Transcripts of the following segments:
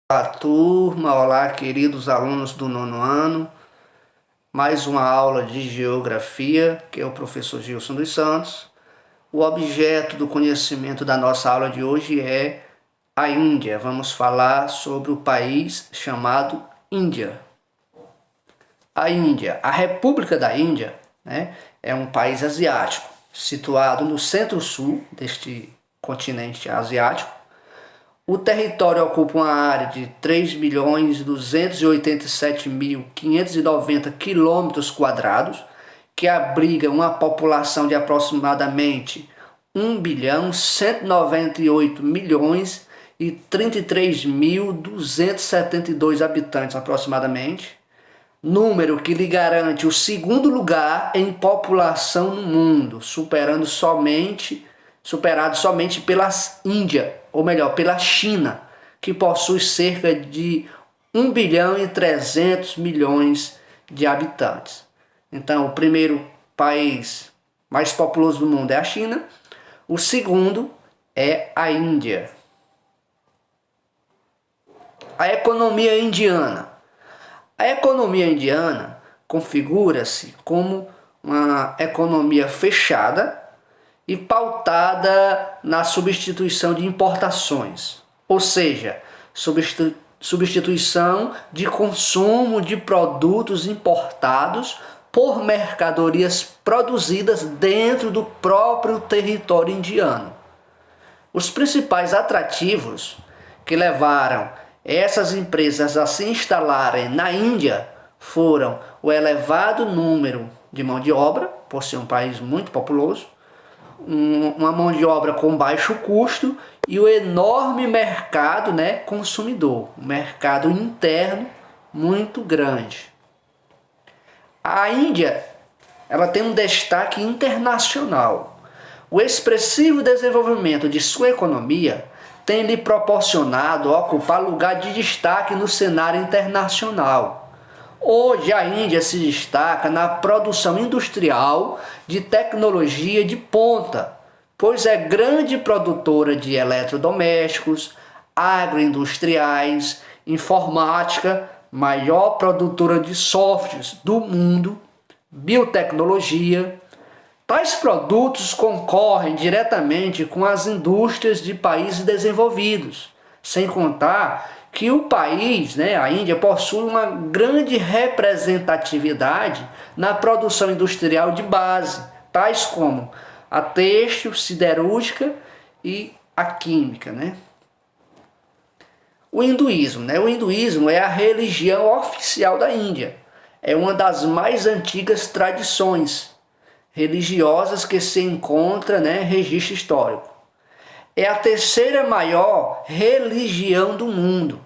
Olá, turma, olá, queridos alunos do nono ano. Mais uma aula de geografia, que é o professor Gilson dos Santos. O objeto do conhecimento da nossa aula de hoje é a Índia. Vamos falar sobre o país chamado Índia. A Índia, a República da Índia, né, é um país asiático, situado no centro-sul deste continente asiático. O território ocupa uma área de 3.287.590 km², que abriga uma população de aproximadamente 1.198.033.272 habitantes aproximadamente, número que lhe garante o segundo lugar em população no mundo, superado somente pela Índia, ou melhor, pela China, que possui cerca de 1.300.000.000 de habitantes. Então, o primeiro país mais populoso do mundo é a China, o segundo é a Índia. A economia indiana. A economia indiana configura-se como uma economia fechada e pautada na substituição de importações, ou seja, substituição de consumo de produtos importados por mercadorias produzidas dentro do próprio território indiano. Os principais atrativos que levaram essas empresas a se instalarem na Índia foram o elevado número de mão de obra, por ser um país muito populoso, uma mão de obra com baixo custo e o enorme mercado, consumidor, um mercado interno muito grande. A Índia, ela tem um destaque internacional. O expressivo desenvolvimento de sua economia tem lhe proporcionado ocupar lugar de destaque no cenário internacional. Hoje a Índia se destaca na produção industrial de tecnologia de ponta, pois é grande produtora de eletrodomésticos, agroindustriais, informática, maior produtora de softwares do mundo, biotecnologia. Tais produtos concorrem diretamente com as indústrias de países desenvolvidos, sem contar que o país, a Índia, possui uma grande representatividade na produção industrial de base, tais como a têxtil, siderúrgica e a química. O hinduísmo. O hinduísmo é a religião oficial da Índia. É uma das mais antigas tradições religiosas que se encontra, registro histórico. É a terceira maior religião do mundo,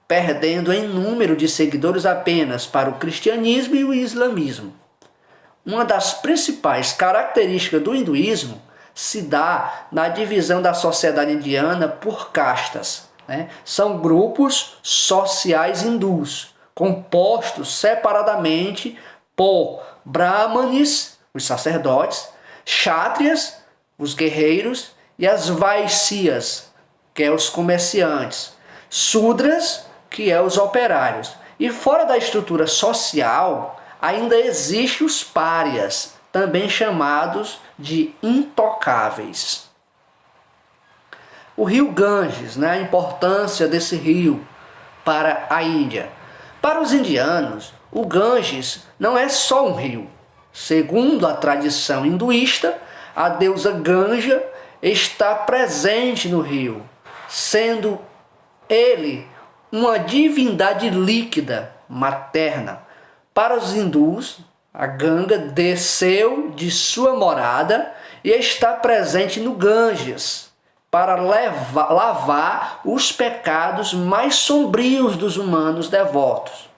perdendo em número de seguidores apenas para o cristianismo e o islamismo. Uma das principais características do hinduísmo se dá na divisão da sociedade indiana por castas. São grupos sociais hindus, compostos separadamente por brahmanes, os sacerdotes, kshatriyas, os guerreiros, e as vaisyas, que é os comerciantes, sudras, que é os operários. E fora da estrutura social, ainda existem os párias, também chamados de intocáveis. O rio Ganges, a importância desse rio para a Índia. Para os indianos, o Ganges não é só um rio. Segundo a tradição hinduísta, a deusa Ganga está presente no rio, sendo ele uma divindade líquida, materna. Para os hindus, a Ganga desceu de sua morada e está presente no Ganges para lavar os pecados mais sombrios dos humanos devotos.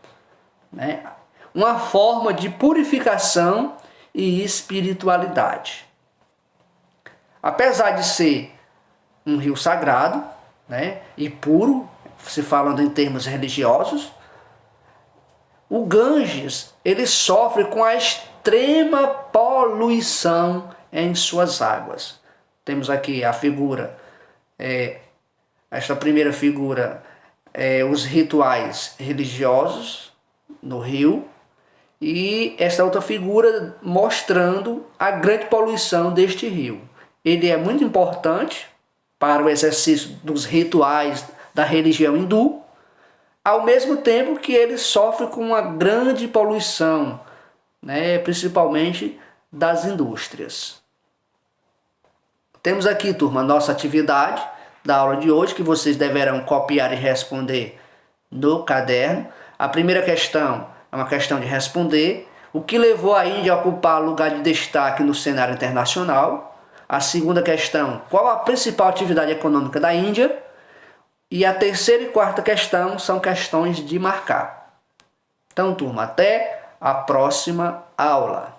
Uma forma de purificação e espiritualidade. Apesar de ser um rio sagrado, e puro, se falando em termos religiosos, o Ganges ele sofre com a extrema poluição em suas águas. Temos aqui a figura, esta primeira figura os rituais religiosos no rio, e esta outra figura mostrando a grande poluição deste rio. Ele é muito importante para o exercício dos rituais da religião hindu, ao mesmo tempo que ele sofre com uma grande poluição, né, principalmente das indústrias. Temos aqui, turma, nossa atividade da aula de hoje, que vocês deverão copiar e responder no caderno. A primeira questão é uma questão de responder o que levou a Índia a ocupar lugar de destaque no cenário internacional. A segunda questão, qual a principal atividade econômica da Índia? E a terceira e quarta questão são questões de marcar. Então, turma, até a próxima aula.